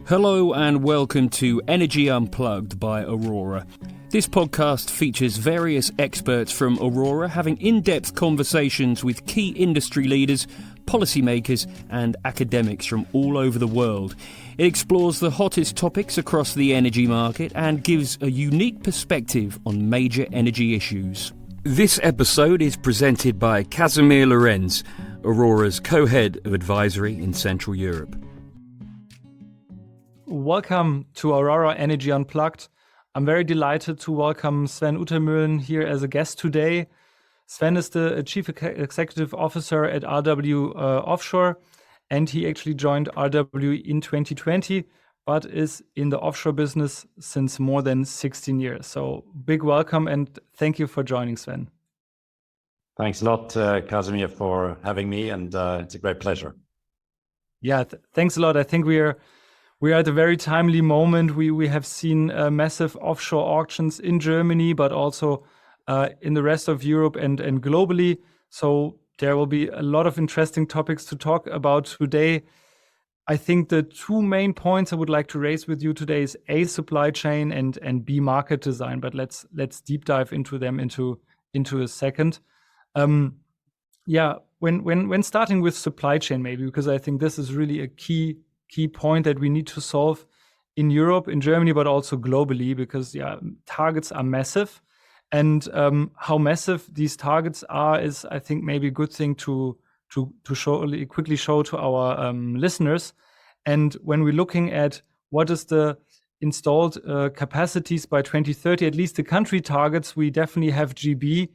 Hello and welcome to Energy Unplugged by Aurora. This podcast features various experts from Aurora having in-depth conversations with key industry leaders, policymakers and academics from all over the world. It explores the hottest topics across the energy market and gives a unique perspective on major energy issues. This episode is presented by Casimir Lorenz, Aurora's co-head of advisory in Central Europe. Welcome to Aurora Energy Unplugged. I'm very delighted to welcome Sven Utermöhlen here as a guest today. Sven is the Chief Executive Officer at RWE Offshore, and he actually joined RWE in 2020, but is in the offshore business since more than 16 years. So big welcome and thank you for joining, Sven. Thanks a lot, Casimir, for having me, and it's a great pleasure. Yeah, thanks a lot. I think we are at a very timely moment. We have seen massive offshore auctions in Germany, but also in the rest of Europe and globally. So there will be a lot of interesting topics to talk about today. I think the two main points I would like to raise with you today is A, supply chain, and B, market design. But let's deep dive into them into a second. When starting with supply chain, maybe, because I think this is really a key point that we need to solve in Europe, in Germany, but also globally, because targets are massive. And how massive these targets are is, I think, maybe a good thing to quickly show to our listeners. And when we're looking at what is the installed capacities by 2030, at least the country targets, we definitely have GB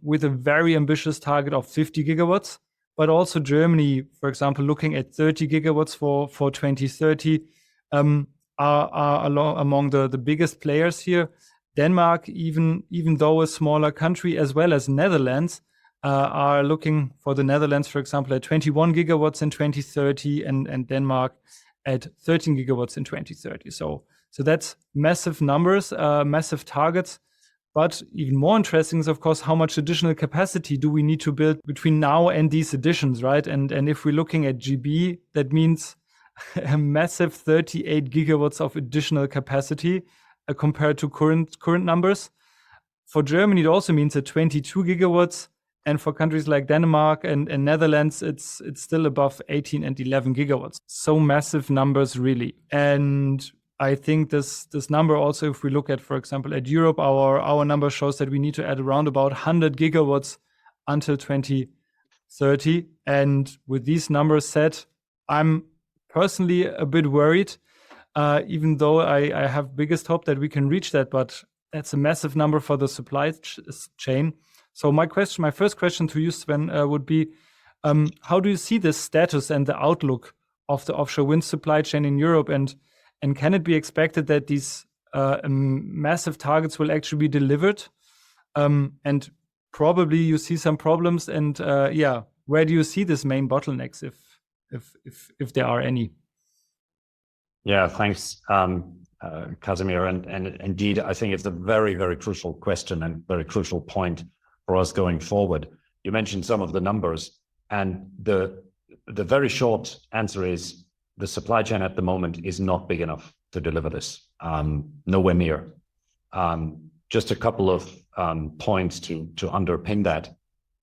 with a very ambitious target of 50 gigawatts. But also Germany, for example, looking at 30 gigawatts for 2030, are among the biggest players here. Denmark, even though a smaller country, as well as Netherlands, are looking for the Netherlands, for example, at 21 gigawatts in 2030, and Denmark at 13 gigawatts in 2030. So that's massive numbers, massive targets. But even more interesting is, of course, how much additional capacity do we need to build between now and these additions, right? And if we're looking at GB, that means a massive 38 gigawatts of additional capacity compared to current numbers. For Germany, it also means a 22 gigawatts. And for countries like Denmark and Netherlands, it's still above 18 and 11 gigawatts. So massive numbers, really. And I think this number also, if we look at, for example, at Europe, our number shows that we need to add around about 100 gigawatts until 2030. And with these numbers set, I'm personally a bit worried, even though I have biggest hope that we can reach that. But that's a massive number for the supply chain. So my first question to you, Sven, would be, how do you see the status and the outlook of the offshore wind supply chain in Europe? And can it be expected that these massive targets will actually be delivered? And probably you see some problems. And where do you see this main bottlenecks, if there are any? Yeah, thanks, Casimir. And indeed, I think it's a very, very crucial question and very crucial point for us going forward. You mentioned some of the numbers, and the very short answer is, the supply chain at the moment is not big enough to deliver this, nowhere near. Just a couple of points to underpin that.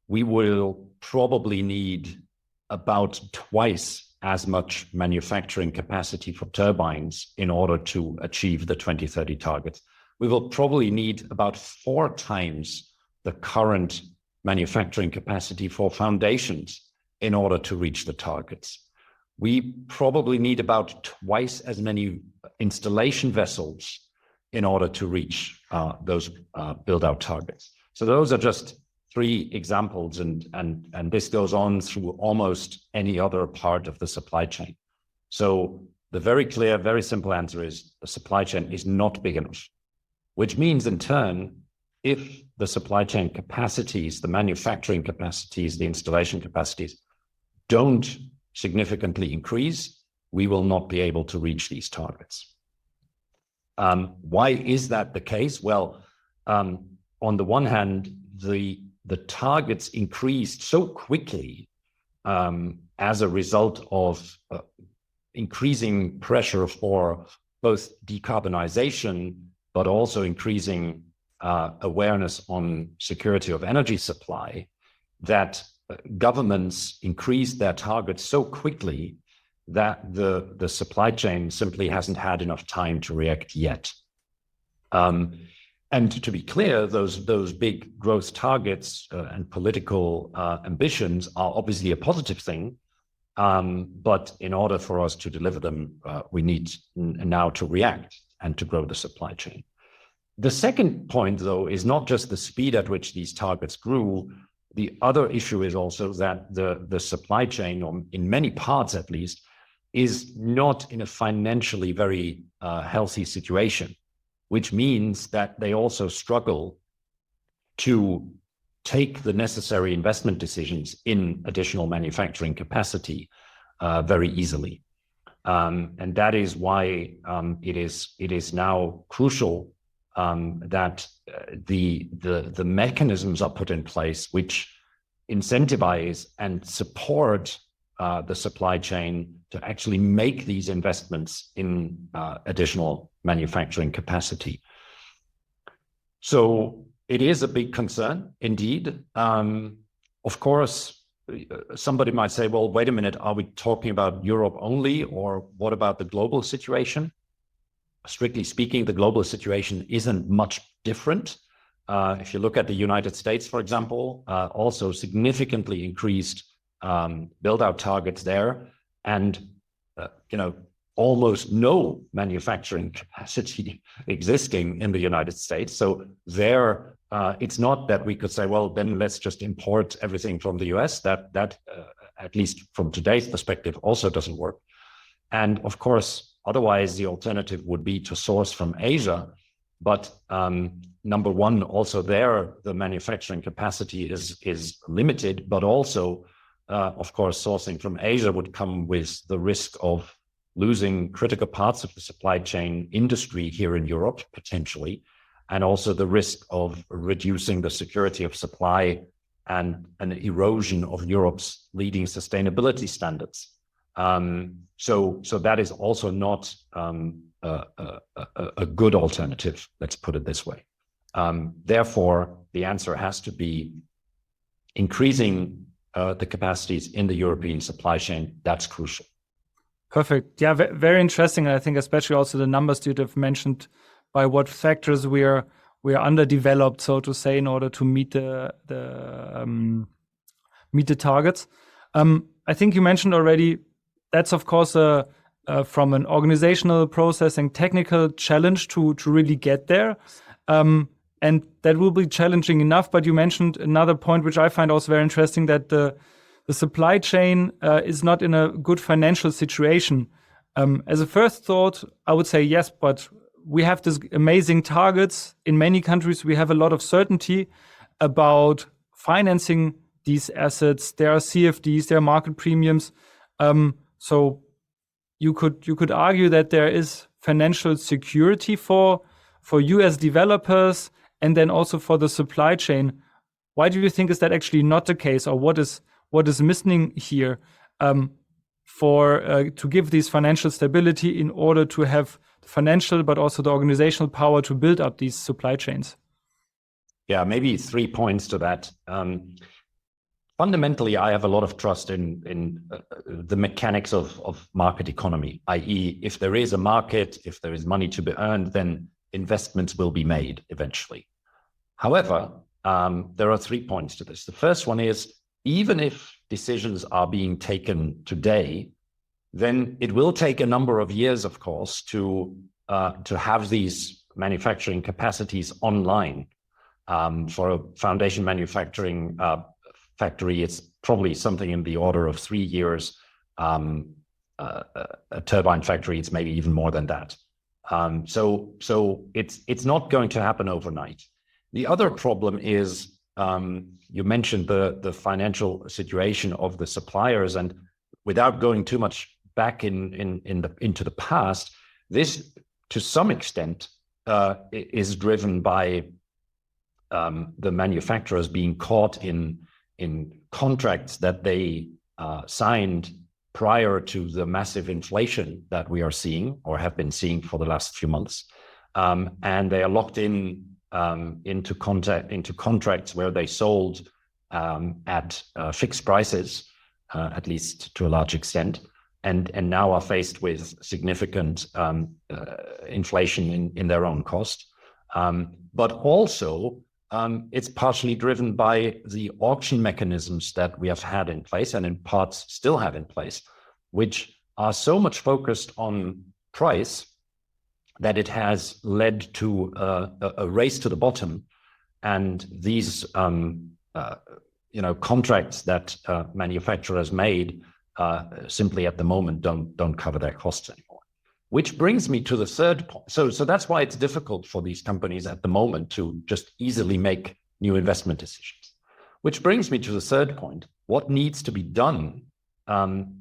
We will probably need about twice as much manufacturing capacity for turbines in order to achieve the 2030 targets. We will probably need about 4 times the current manufacturing capacity for foundations in order to reach the targets. We probably need about twice as many installation vessels in order to reach those build-out targets. So those are just 3 examples, and this goes on through almost any other part of the supply chain. So the very clear, very simple answer is the supply chain is not big enough, which means in turn, if the supply chain capacities, the manufacturing capacities, the installation capacities don't significantly increase, we will not be able to reach these targets. Why is that the case? Well, on the one hand, the targets increased so quickly as a result of increasing pressure for both decarbonization, but also increasing awareness on security of energy supply, that governments increase their targets so quickly that the supply chain simply hasn't had enough time to react yet. And to be clear, those big growth targets and political ambitions are obviously a positive thing. But in order for us to deliver them, we need now to react and to grow the supply chain. The second point, though, is not just the speed at which these targets grew. The other issue is also that the supply chain, or in many parts at least, is not in a financially very healthy situation, which means that they also struggle to take the necessary investment decisions in additional manufacturing capacity very easily. And that is why it is now crucial that the mechanisms are put in place which incentivize and support the supply chain to actually make these investments in additional manufacturing capacity. So it is a big concern indeed. Of course, somebody might say, well, wait a minute, are we talking about Europe only, or what about the global situation? Strictly speaking, the global situation isn't much different. If you look at the United States, for example, also significantly increased build-out targets there, and almost no manufacturing capacity existing in the United States. So there, it's not that we could say, well, then let's just import everything from the US. That at least from today's perspective, also doesn't work. And of course, otherwise, the alternative would be to source from Asia. But number one, also there, the manufacturing capacity is limited, but also, of course, sourcing from Asia would come with the risk of losing critical parts of the supply chain industry here in Europe, potentially, and also the risk of reducing the security of supply and an erosion of Europe's leading sustainability standards. So that is also not a good alternative, let's put it this way. Therefore, the answer has to be increasing the capacities in the European supply chain. That's crucial. Perfect. Yeah, very interesting. And I think especially also the numbers you'd have mentioned, by what factors we are underdeveloped, so to say, in order to meet the targets. I think you mentioned already that's of course from an organizational process and technical challenge to really get there. And that will be challenging enough. But you mentioned another point, which I find also very interesting, that the supply chain is not in a good financial situation. As a first thought, I would say yes, but we have these amazing targets. In many countries, we have a lot of certainty about financing these assets. There are CFDs, there are market premiums. So you could argue that there is financial security for you as developers, and then also for the supply chain. Why do you think is that actually not the case, or what is missing here to give these financial stability in order to have the financial but also the organizational power to build up these supply chains? Yeah, maybe 3 points to that. Fundamentally, I have a lot of trust in the mechanics of market economy, i.e., if there is a market, if there is money to be earned, then investments will be made eventually. However, there are 3 points to this. The first one is, even if decisions are being taken today, then it will take a number of years, of course, to have these manufacturing capacities online. For a foundation manufacturing factory, it's probably something in the order of 3 years. A turbine factory, it's maybe even more than that. So it's not going to happen overnight. The other problem is, you mentioned the financial situation of the suppliers, and without going too much back into the past, this to some extent is driven by the manufacturers being caught in contracts that they signed prior to the massive inflation that we are seeing or have been seeing for the last few months. And they are locked into contracts where they sold at fixed prices, at least to a large extent, and now are faced with significant inflation in their own cost. But also, it's partially driven by the auction mechanisms that we have had in place and in parts still have in place, which are so much focused on price that it has led to a race to the bottom. And these contracts that manufacturers made simply at the moment don't cover their costs anymore. Which brings me to the third point. So that's why it's difficult for these companies at the moment to just easily make new investment decisions. Which brings me to the third point. What needs to be done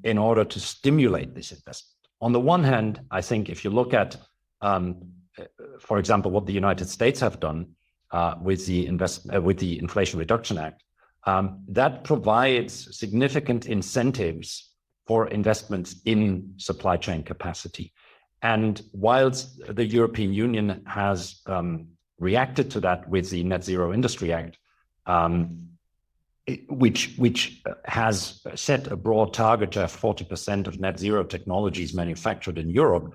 in order to stimulate this investment? On the one hand, I think if you look at, for example, what the United States have done with the Inflation Reduction Act, that provides significant incentives for investments in supply chain capacity. And whilst the European Union has reacted to that with the Net Zero Industry Act, which has set a broad target to have 40% of net zero technologies manufactured in Europe,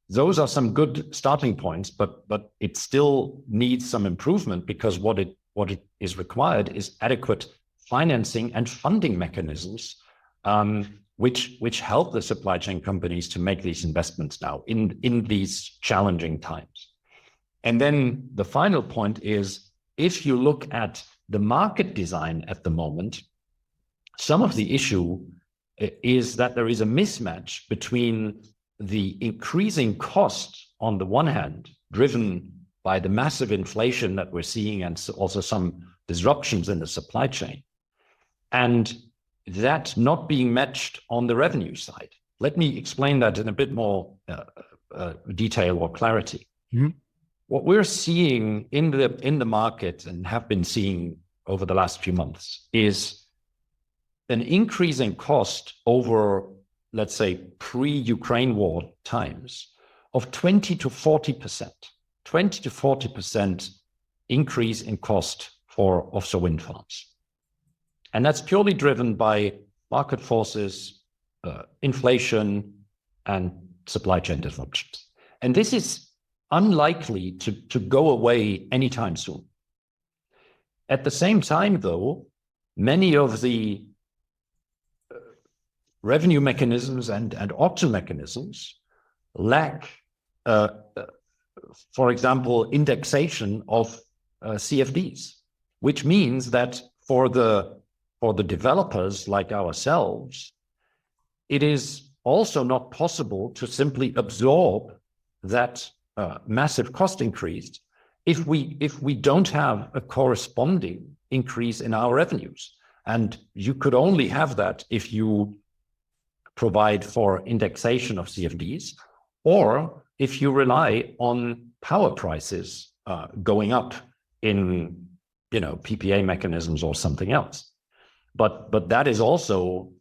those are some good starting points, but it still needs some improvement, because what it is required is adequate financing and funding mechanisms which help the supply chain companies to make these investments now in these challenging times. And then the final point is, if you look at the market design at the moment, some of the issue is that there is a mismatch between the increasing cost on the one hand, driven by the massive inflation that we're seeing and also some disruptions in the supply chain, and that not being matched on the revenue side. Let me explain that in a bit more detail or clarity. Mm-hmm. What we're seeing in the market and have been seeing over the last few months is an increasing cost over, let's say, pre-Ukraine war times of 20 to 40% increase in cost for offshore wind farms. And that's purely driven by market forces, inflation, and supply chain disruptions. And this is unlikely to go away anytime soon. At the same time, though, many of the revenue mechanisms and auction mechanisms lack, for example, indexation of CFDs, which means that for the developers like ourselves, it is also not possible to simply absorb that massive cost increase if we don't have a corresponding increase in our revenues. And you could only have that if you provide for indexation of CFDs, or if you rely on power prices going up in PPA mechanisms or something else. But that is also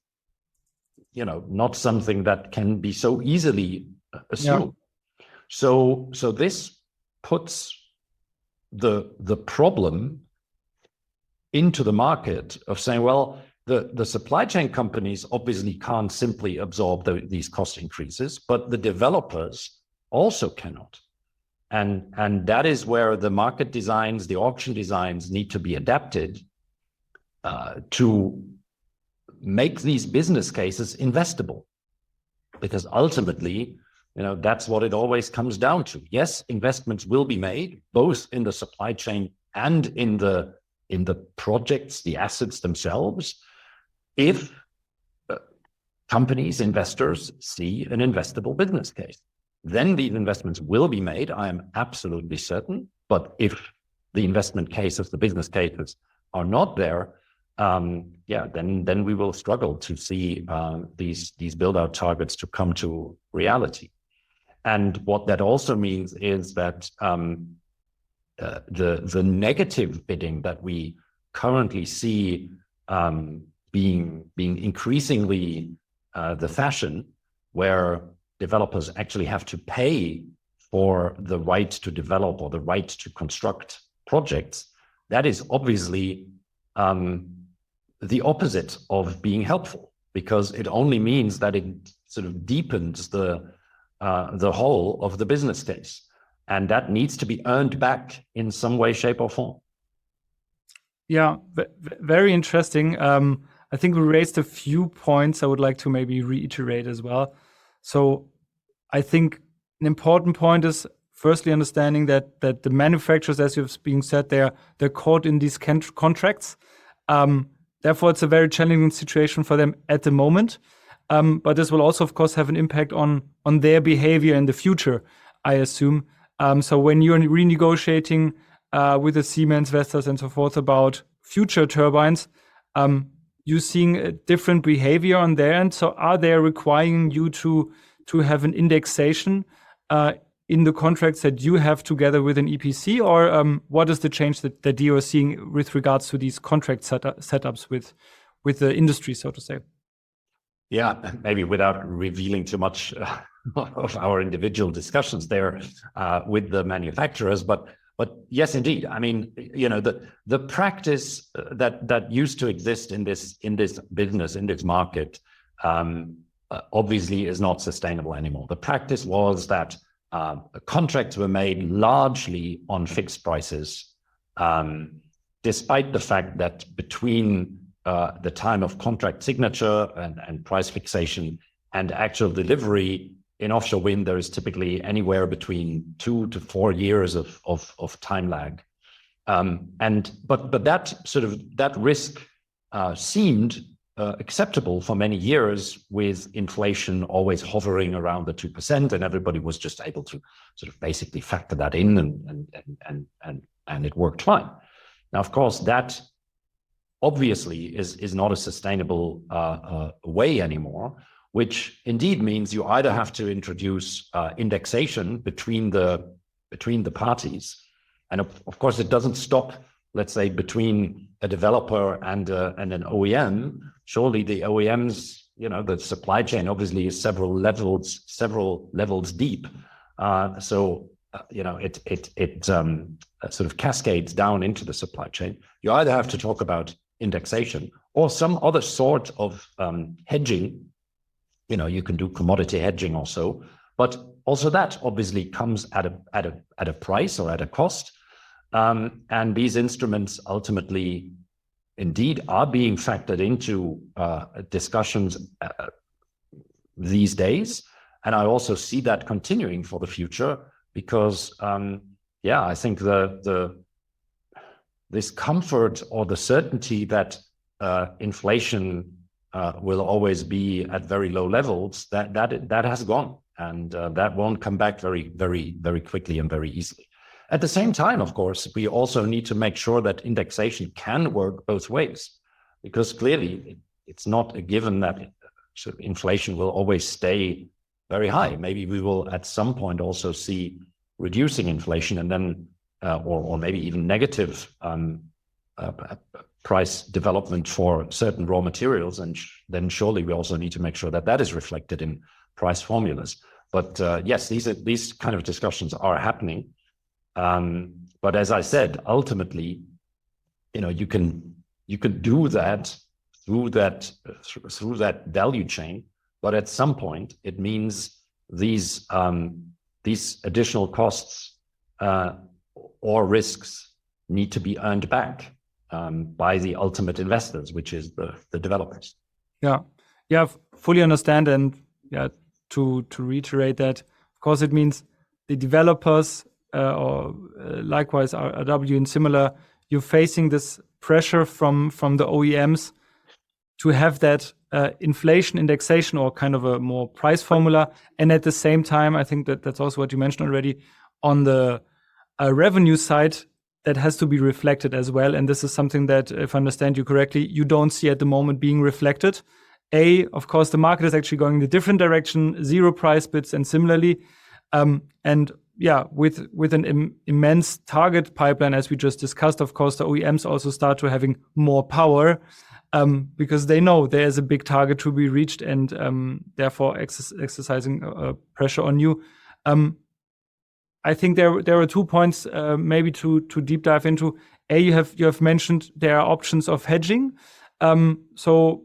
not something that can be so easily assumed. Yeah. So this puts the problem into the market of saying, well, the supply chain companies obviously can't simply absorb these cost increases, but the developers also cannot. And that is where the market designs, the auction designs need to be adapted to make these business cases investable. Because ultimately, that's what it always comes down to. Yes, investments will be made, both in the supply chain and in the projects, the assets themselves, if companies, investors see an investable business case. Then the investments will be made, I am absolutely certain. But if the investment cases, the business cases are not there, then we will struggle to see these build-out targets to come to reality. And what that also means is that the negative bidding that we currently see being increasingly the fashion where developers actually have to pay for the right to develop or the right to construct projects, that is obviously the opposite of being helpful, because it only means that it sort of deepens the whole of the business case. And that needs to be earned back in some way, shape, or form. Yeah, very interesting. I think we raised a few points I would like to maybe reiterate as well. So I think an important point is firstly understanding that the manufacturers, as you've been said, they're caught in these contracts. Therefore, it's a very challenging situation for them at the moment. But this will also, of course, have an impact on their behavior in the future, I assume. So when you're renegotiating with the Siemens, Vestas, and so forth about future turbines, you're seeing a different behavior on their end. So are they requiring you to have an indexation in the contracts that you have together with an EPC, or what is the change that you are seeing with regards to these contract setups with the industry, so to say? Yeah, maybe without revealing too much of our individual discussions there with the manufacturers, but yes, indeed. I mean, you know, the practice that used to exist in this business, in this market, obviously is not sustainable anymore. The practice was that contracts were made largely on fixed prices, despite the fact that between the time of contract signature and price fixation and actual delivery in offshore wind, there is typically anywhere between 2 to 4 years of time lag. But that risk seemed acceptable for many years, with inflation always hovering around the 2%, and everybody was just able to sort of basically factor that in, and it worked fine. Now, of course, that obviously is not a sustainable way anymore, which indeed means you either have to introduce indexation between the parties, and of course it doesn't stop, let's say, between a developer and an OEM. Surely the OEMs, you know, the supply chain obviously is several levels deep. So you know, it sort of cascades down into the supply chain. You either have to talk about indexation or some other sort of hedging. You know, you can do commodity hedging also, but also that obviously comes at a price or at a cost. And these instruments ultimately indeed are being factored into discussions these days. And I also see that continuing for the future, because I think this comfort or the certainty that inflation will always be at very low levels, that has gone, and that won't come back very, very, very quickly and very easily. At the same time, of course, we also need to make sure that indexation can work both ways, because clearly it's not a given that inflation will always stay very high. Maybe we will at some point also see reducing inflation, and then or maybe even negative price development for certain raw materials, and then surely we also need to make sure that that is reflected in price formulas. But yes, these kind of discussions are happening. But as I said, ultimately, you know, you can do that through that value chain, but at some point it means these additional costs or risks need to be earned back by the ultimate investors, which is the developers. Yeah, fully understand. And yeah, to reiterate that, of course, it means the developers or likewise RW and similar, you're facing this pressure from the OEMs to have that inflation indexation or kind of a more price formula. And at the same time, I think that's also what you mentioned already, on the revenue side, that has to be reflected as well. And this is something that, if I understand you correctly, you don't see at the moment being reflected. Of course, the market is actually going in a different direction, zero price bids and similarly. And yeah, with an immense target pipeline, as we just discussed, of course, the OEMs also start to having more power. because they know there is a big target to be reached, and therefore exercising pressure on you. I think there are 2 points maybe to deep dive into. You have mentioned there are options of hedging. So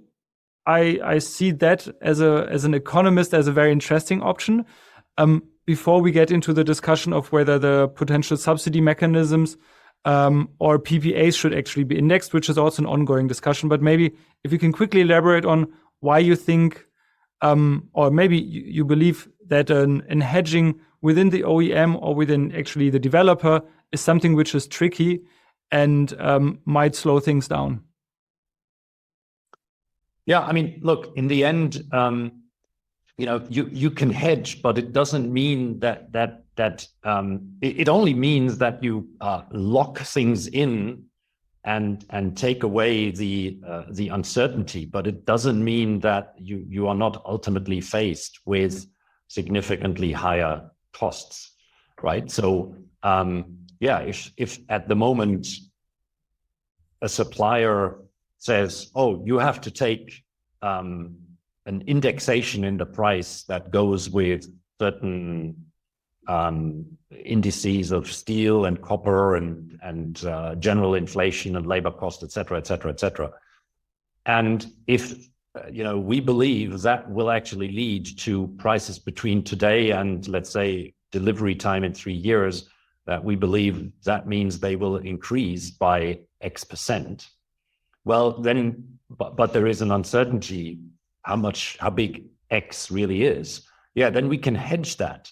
I see that as an economist as a very interesting option. Before we get into the discussion of whether the potential subsidy mechanisms or PPAs should actually be indexed, which is also an ongoing discussion. But maybe if you can quickly elaborate on why you think, or maybe you believe that an hedging within the OEM or within actually the developer is something which is tricky and might slow things down. Yeah, I mean, look, in the end, you can hedge, but it doesn't mean that it only means that you lock things in and take away the uncertainty, but it doesn't mean that you are not ultimately faced with significantly higher costs, right? So if at the moment a supplier says, oh, you have to take an indexation in the price that goes with certain indices of steel and copper and general inflation and labor cost, et cetera, et cetera, et cetera. And if we believe that will actually lead to prices between today and, let's say, delivery time in 3 years, that we believe that means they will increase by X%. Well, then, but there is an uncertainty how big X really is. Yeah, then we can hedge that.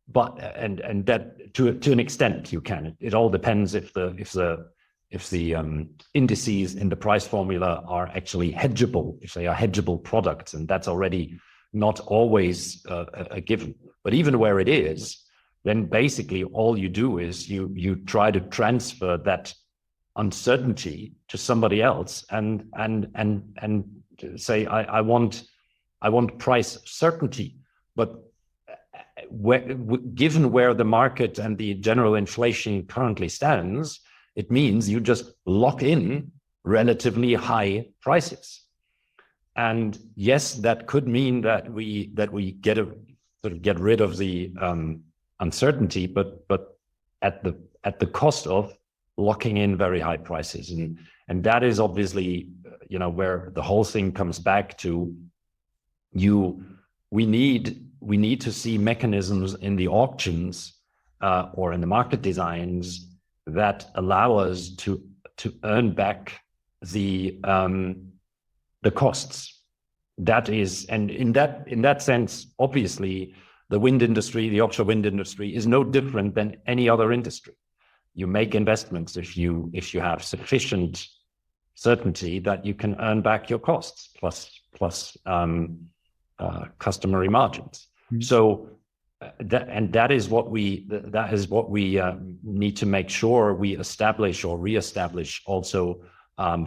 But and that to an extent you can. It all depends if the indices in the price formula are actually hedgeable, if they are hedgeable products, and that's already not always a given. But even where it is, then basically all you do is you try to transfer that uncertainty to somebody else and say I want price certainty, but given where the market and the general inflation currently stands, it means you just lock in relatively high prices. And yes, that could mean that we get rid of the uncertainty, but at the cost of locking in very high prices, and that is obviously where the whole thing comes back to. We need to see mechanisms in the auctions or in the market designs that allow us to earn back the costs. That is, and in that sense, obviously, the wind industry, the offshore wind industry, is no different than any other industry. You make investments if you have sufficient certainty that you can earn back your costs plus customary margins. Mm-hmm. So that is what we need to make sure we establish or reestablish also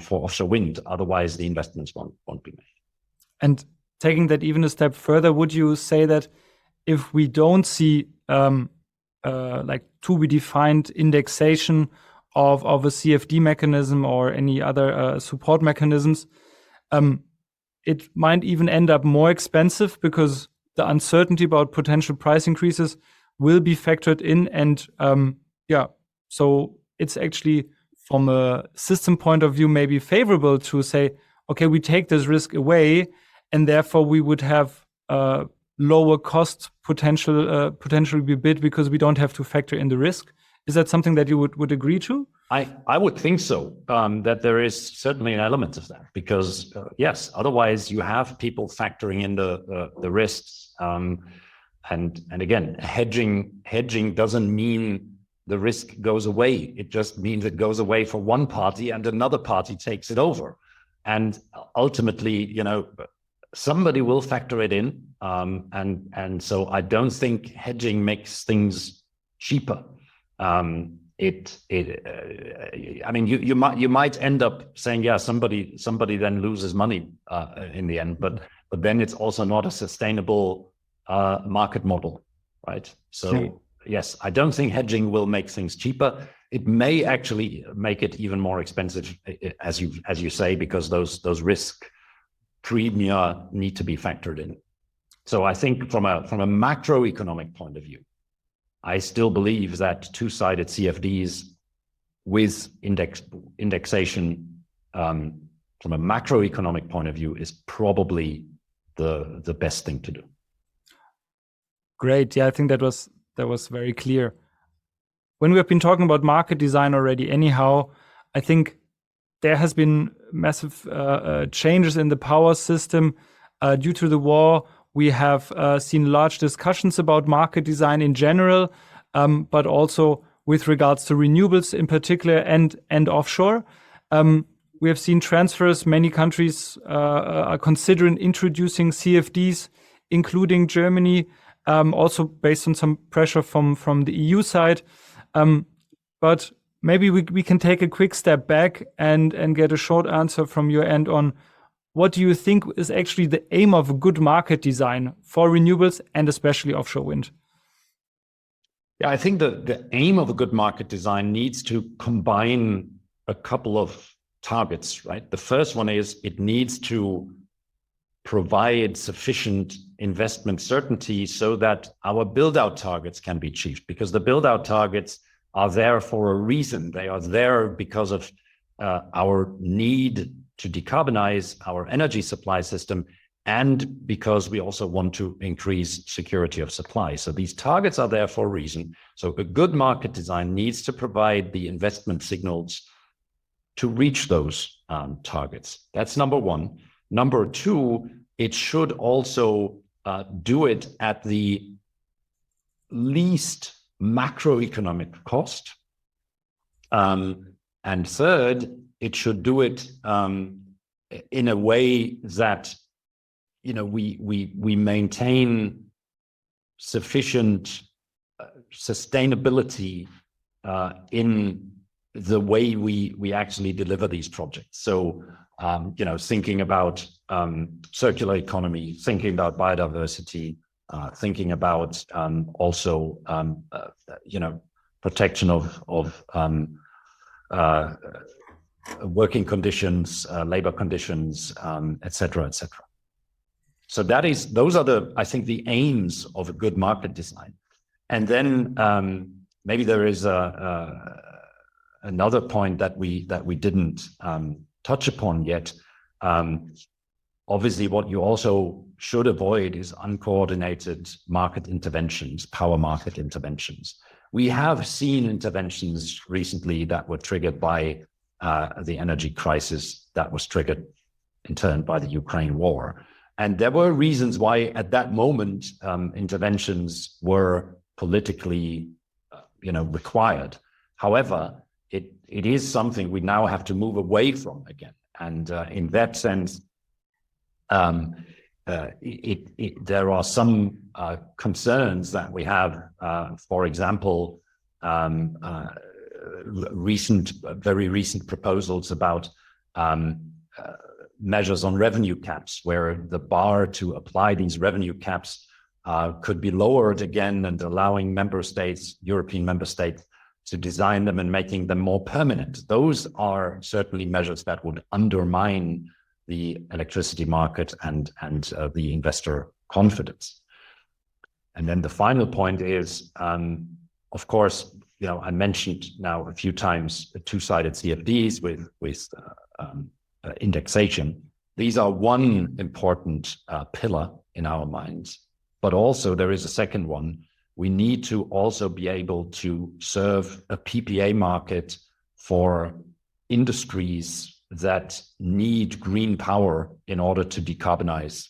for offshore wind. Otherwise, the investments won't be made. And taking that even a step further, would you say that if we don't see like to be defined indexation of a CFD mechanism or any other support mechanisms, it might even end up more expensive because the uncertainty about potential price increases will be factored in. And so it's actually from a system point of view, maybe favorable to say, okay, we take this risk away and therefore we would have lower cost potentially be bid because we don't have to factor in the risk. Is that something that you would agree to? I would think so, that there is certainly an element of that, because yes, otherwise you have people factoring in the risks. And again, hedging doesn't mean the risk goes away. It just means it goes away for one party and another party takes it over. And ultimately, somebody will factor it in. And so I don't think hedging makes things cheaper. I mean, you might end up saying, yeah, somebody then loses money in the end, but then it's also not a sustainable market model, right? So yes, I don't think hedging will make things cheaper. it may actually make it even more expensive, as you say, because those risk premia need to be factored in. So I think from a macroeconomic point of view, I still believe that two-sided CFDs with indexation from a macroeconomic point of view is probably the best thing to do. Great. Yeah, I think that was very clear. When we have been talking about market design already, anyhow, I think there has been massive changes in the power system due to the war. We have seen large discussions about market design in general, but also with regards to renewables in particular and offshore. We have seen transfers. Many countries are considering introducing CFDs, including Germany, also based on some pressure from the EU side. But maybe we can take a quick step back and get a short answer from your end on what do you think is actually the aim of a good market design for renewables and especially offshore wind? Yeah, I think the aim of a good market design needs to combine a couple of targets, right? The first one is it needs to provide sufficient investment certainty so that our build-out targets can be achieved, because the build-out targets are there for a reason. They are there because of our need to decarbonize our energy supply system and because we also want to increase security of supply. So these targets are there for a reason. So a good market design needs to provide the investment signals to reach those targets. That's number one. Number two, it should also do it at the least macroeconomic cost. And third, it should do it in a way that we maintain sufficient sustainability in the way we actually deliver these projects. So thinking about circular economy, thinking about biodiversity, thinking about also protection of working conditions, labor conditions, et cetera, et cetera. So those are I think the aims of a good market design. And then maybe there is another point that we didn't touch upon yet. Obviously, what you also should avoid is uncoordinated market interventions, power market interventions. We have seen interventions recently that were triggered by the energy crisis that was triggered in turn by the Ukraine war. And there were reasons why at that moment interventions were politically required. However, it is something we now have to move away from again. And in that sense, there are some concerns that we have. For example, very recent proposals about measures on revenue caps, where the bar to apply these revenue caps could be lowered again, and allowing European member states, to design them and making them more permanent. Those are certainly measures that would undermine the electricity market and the investor confidence. And then the final point is, of course, I mentioned now a few times two-sided CFDs with indexation. These are one important pillar in our minds, but also there is a second one. We need to also be able to serve a PPA market for industries that need green power in order to decarbonize.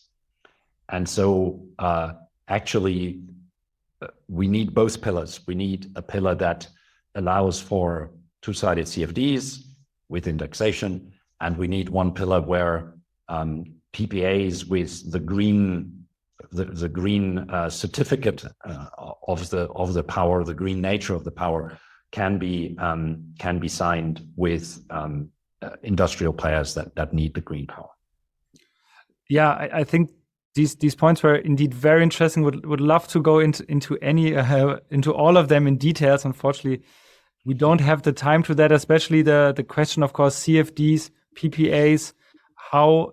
And so actually, we need both pillars. We need a pillar that allows for two-sided CFDs with indexation, and we need one pillar where PPAs with the green certificate of the power, the green nature of the power, can be signed with industrial players that need the green power. Yeah, I think these points were indeed very interesting. Would love to go into all of them in details. Unfortunately, we don't have the time to that, especially the question, of course, CFDs, PPAs, how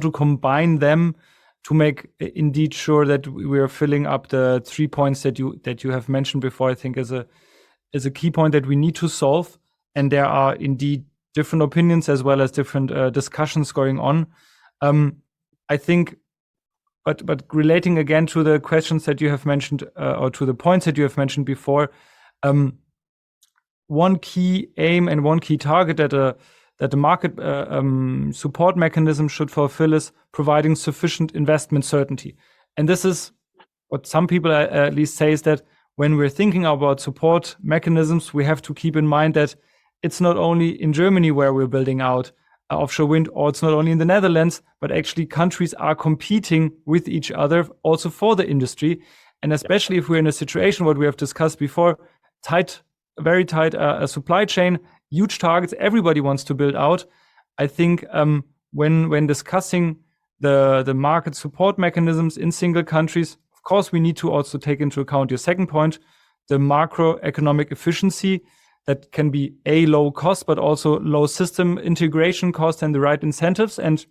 to combine them to make indeed sure that we are filling up the 3 points that you have mentioned before. I think is a key point that we need to solve, and there are indeed different opinions as well as different discussions going on. I think, but relating again to the questions that you have mentioned or to the points that you have mentioned before, one key aim and one key target that the market support mechanism should fulfill is providing sufficient investment certainty. And this is what some people at least say, is that when we're thinking about support mechanisms, we have to keep in mind that it's not only in Germany where we're building out offshore wind, or it's not only in the Netherlands, but actually countries are competing with each other also for the industry. And especially if we're in a situation, what we have discussed before, very tight supply chain, huge targets, everybody wants to build out. I think when discussing the market support mechanisms in single countries, of course, we need to also take into account your second point, the macroeconomic efficiency that can be low cost, but also low system integration cost and the right incentives. And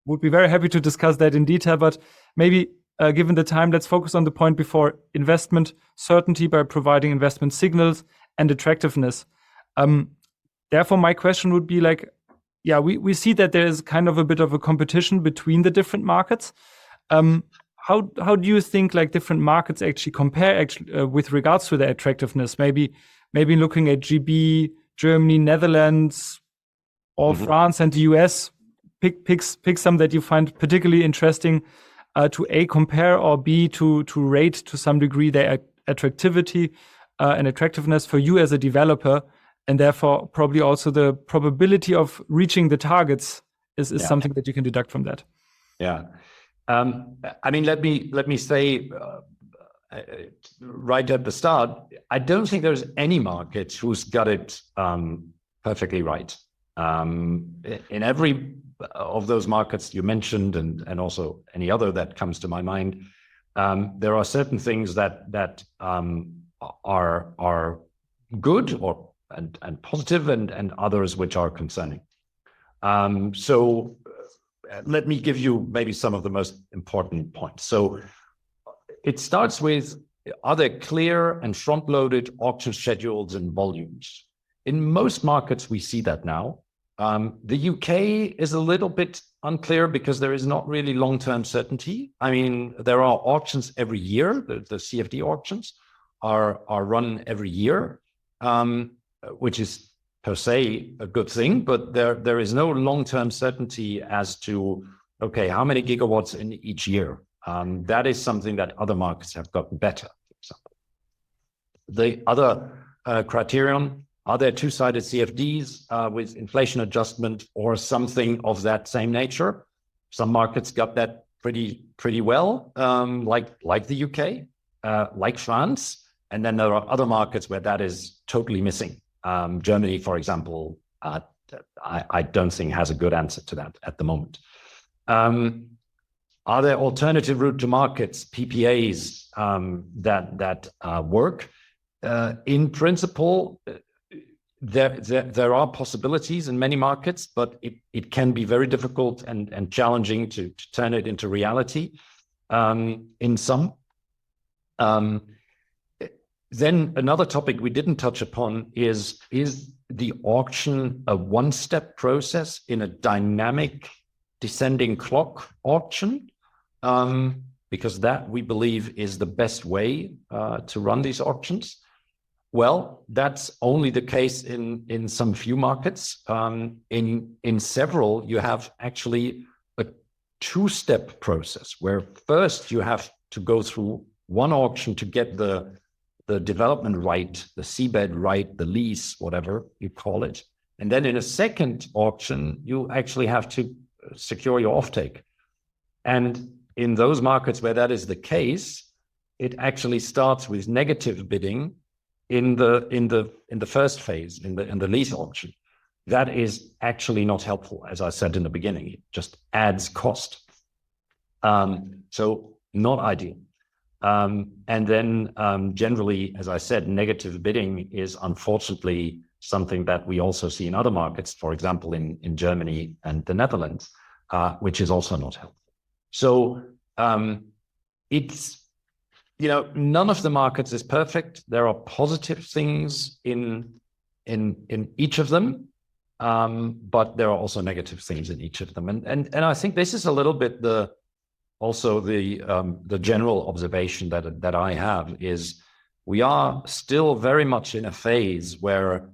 would be very happy to discuss that in detail, but maybe given the time, let's focus on the point before: investment certainty by providing investment signals and attractiveness. Therefore, my question would be like, we see that there is kind of a bit of a competition between the different markets. How do you think like different markets actually compare with regards to their attractiveness? Maybe looking at GB, Germany, Netherlands, or France and the US. Pick some that you find particularly interesting to A, compare, or B, to rate to some degree their attractivity and attractiveness for you as a developer, and therefore probably also the probability of reaching the targets is something that you can deduct from that. Yeah. I mean, let me say right at the start, I don't think there's any market who's got it perfectly right. In every of those markets you mentioned, and also any other that comes to my mind, there are certain things that are good and positive, and others which are concerning. So let me give you maybe some of the most important points. So it starts with, are there clear and front-loaded auction schedules and volumes? In most markets, we see that now. The UK is a little bit unclear because there is not really long-term certainty. I mean, there are auctions every year. The CFD auctions are run every year, which is per se a good thing, but there is no long-term certainty as to, okay, how many gigawatts in each year? That is something that other markets have gotten better, for example. The other criterion, are there two-sided CFDs with inflation adjustment or something of that same nature? Some markets got that pretty well, like the UK, like France, and then there are other markets where that is totally missing. Germany, for example, I don't think has a good answer to that at the moment. Are there alternative route to markets, PPAs, that work? In principle, there are possibilities in many markets, but it can be very difficult and challenging to turn it into reality in some. Then another topic we didn't touch upon is the auction a one-step process in a dynamic descending clock auction? Because that, we believe, is the best way to run these auctions. Well, that's only the case in some few markets. In several, you have actually a two-step process where first you have to go through one auction to get the development right, the seabed right, the lease, whatever you call it. And then in a second auction, you actually have to secure your offtake. And in those markets where that is the case, it actually starts with negative bidding in the first phase, in the lease auction. That is actually not helpful, as I said in the beginning. It just adds cost. So not ideal. And then generally, as I said, negative bidding is unfortunately something that we also see in other markets, for example, in Germany and the Netherlands, which is also not helpful. So it's, none of the markets is perfect. There are positive things in each of them, but there are also negative things in each of them. And I think this is a little bit the general observation that I have is we are still very much in a phase where,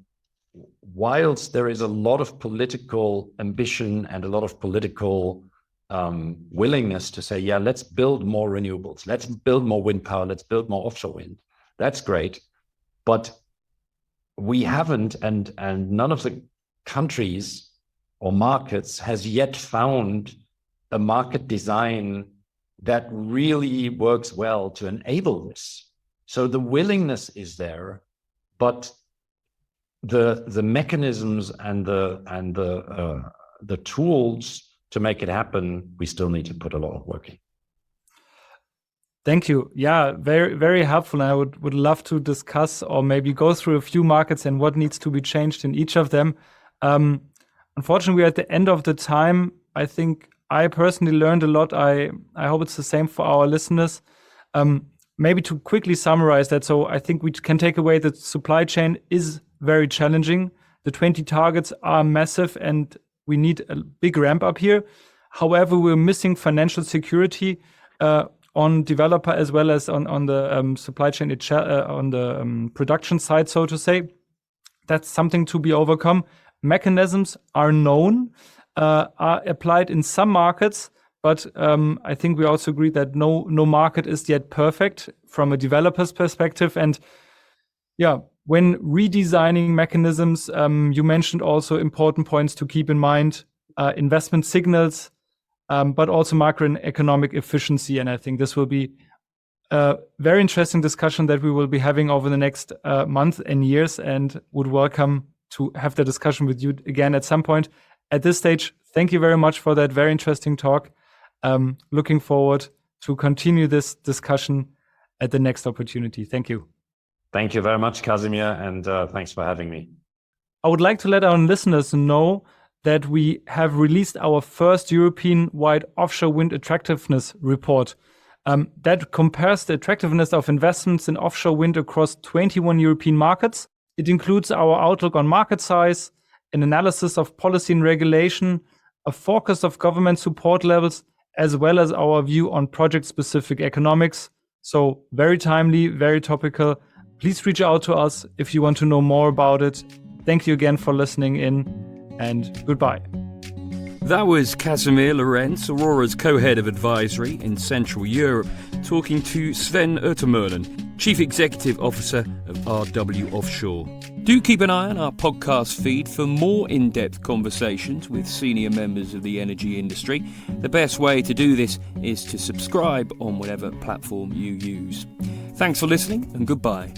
whilst there is a lot of political ambition and a lot of political willingness to say, yeah, let's build more renewables, let's build more wind power, let's build more offshore wind. That's great. But we haven't, and none of the countries or markets has yet found a market design that really works well to enable this. So the willingness is there, but the mechanisms and the tools to make it happen, we still need to put a lot of work in. Thank you. Yeah, very, very helpful. And I would love to discuss or maybe go through a few markets and what needs to be changed in each of them. Unfortunately, we're at the end of the time. I think I personally learned a lot. I hope it's the same for our listeners. Maybe to quickly summarize that. So I think we can take away that supply chain is very challenging. The 20 targets are massive and we need a big ramp up here. However, we're missing financial security on developer as well as on the supply chain, on the production side, so to say. That's something to be overcome. Mechanisms are known, are applied in some markets, but I think we also agree that no market is yet perfect from a developer's perspective. And yeah, when redesigning mechanisms, you mentioned also important points to keep in mind, investment signals, but also macroeconomic efficiency. And I think this will be a very interesting discussion that we will be having over the next month and years, and would welcome to have the discussion with you again at some point. At this stage, thank you very much for that very interesting talk. Looking forward to continue this discussion at the next opportunity. Thank you. Thank you very much, Casimir, and thanks for having me. I would like to let our listeners know that we have released our first European-wide offshore wind attractiveness report that compares the attractiveness of investments in offshore wind across 21 European markets. It includes our outlook on market size, an analysis of policy and regulation, a forecast of government support levels, as well as our view on project-specific economics. So very timely, very topical. Please reach out to us if you want to know more about it. Thank you again for listening in, and goodbye. That was Casimir Lorenz, Aurora's co-head of advisory in Central Europe, talking to Sven Utermöhlen, Chief Executive Officer of RW Offshore. Do keep an eye on our podcast feed for more in-depth conversations with senior members of the energy industry. The best way to do this is to subscribe on whatever platform you use. Thanks for listening, and goodbye.